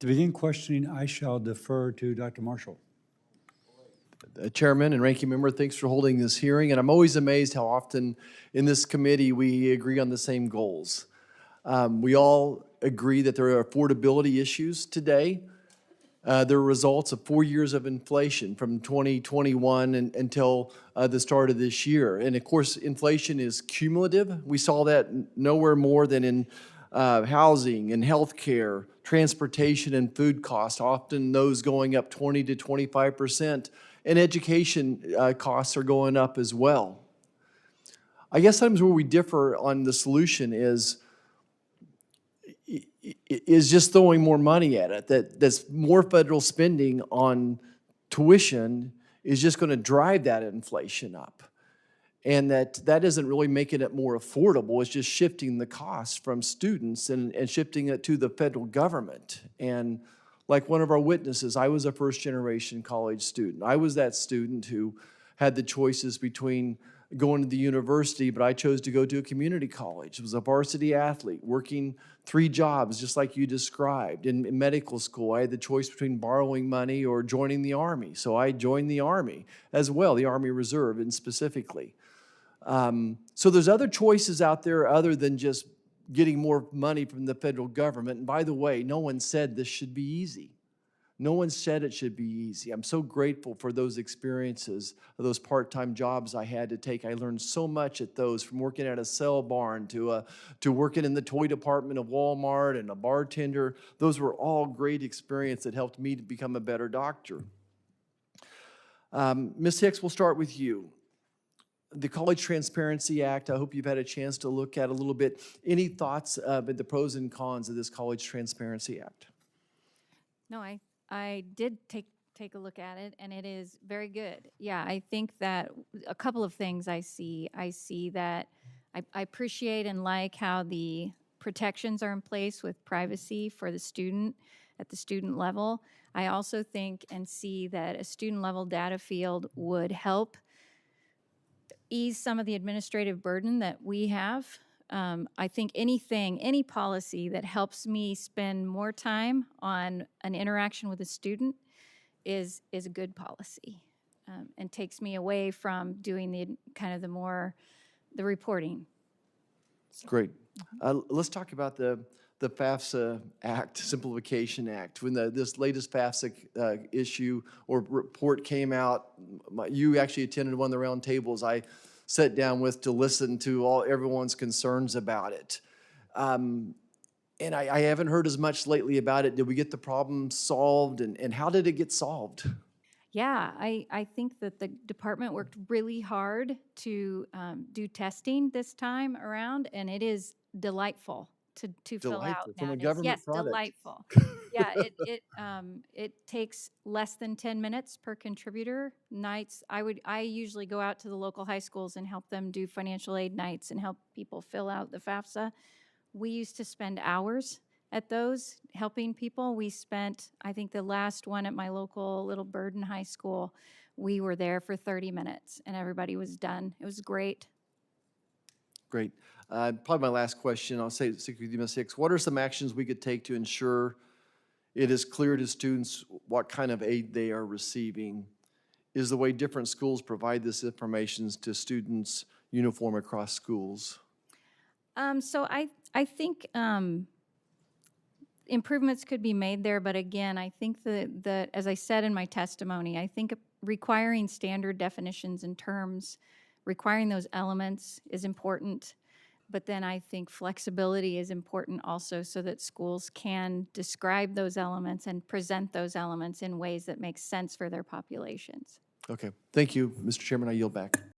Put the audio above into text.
To begin questioning, I shall defer to Dr. Marshall. Chairman and Ranking Member, thanks for holding this hearing. And I'm always amazed how often in this committee we agree on the same goals. We all agree that there are affordability issues today. They're results of 4 years of inflation from 2021 until the start of this year. And of course, inflation is cumulative. We saw that nowhere more than in housing and healthcare, transportation and food costs, often those going up 20 to 25%. And education costs are going up as well. I guess sometimes where we differ on the solution is just throwing more money at it. That's more federal spending on tuition is just going to drive that inflation up. And that isn't really making it more affordable. It's just shifting the cost from students and shifting it to the federal government. And like one of our witnesses, I was a first-generation college student. I was that student who had the choices between going to the university, but I chose to go to a community college. I was a varsity athlete, working 3 jobs, just like you described. In medical school, I had the choice between borrowing money or joining the Army. So I joined the Army as well, the Army Reserve, and specifically. So there's other choices out there other than just getting more money from the federal government. And by the way, no one said this should be easy. No one said it should be easy. I'm so grateful for those experiences, those part-time jobs I had to take. I learned so much at those, from working at a sale barn to working in the toy department of Walmart and a bartender. Those were all great experiences that helped me to become a better doctor. Ms. Hicks, we'll start with you. The College Transparency Act, I hope you've had a chance to look at a little bit. Any thoughts about the pros and cons of this College Transparency Act? No, I did take a look at it, and it is very good. Yeah, I think that a couple of things I see. I see that I appreciate and like how the protections are in place with privacy for the student at the student level. I also think and see that a student level data field would help ease some of the administrative burden that we have. I think any policy that helps me spend more time on an interaction with a student is a good policy, and takes me away from doing the reporting. Great. Let's talk about the FAFSA Act, Simplification Act. When this latest FAFSA issue or report came out, you actually attended one of the round tables I sat down with to listen to everyone's concerns about it. And I haven't heard as much lately about it. Did we get the problem solved, and how did it get solved? Yeah, I think that the department worked really hard to do testing this time around, and it is delightful to fill out from a nowadays. government Yes, product. delightful. Yeah, it takes less than 10 minutes per contributor. Nights, I usually go out to the local high schools and help them do financial aid nights and help people fill out the FAFSA. We used to spend hours at those helping people. We spent, I think the last one at my local Little Burden High School, we were there for 30 minutes and everybody was done. It was great. Great. Probably my last question, I'll stick with you, Ms. Hicks. What are some actions we could take to ensure it is clear to students what kind of aid they are receiving? Is the way different schools provide this information to students uniform across schools? So I think improvements could be made there, but again, I think that as I said in my testimony, I think requiring standard definitions and terms, requiring those elements is important. But then I think flexibility is important also, so that schools can describe those elements and present those elements in ways that make sense for their populations. Okay. Thank you, Mr. Chairman. I yield back.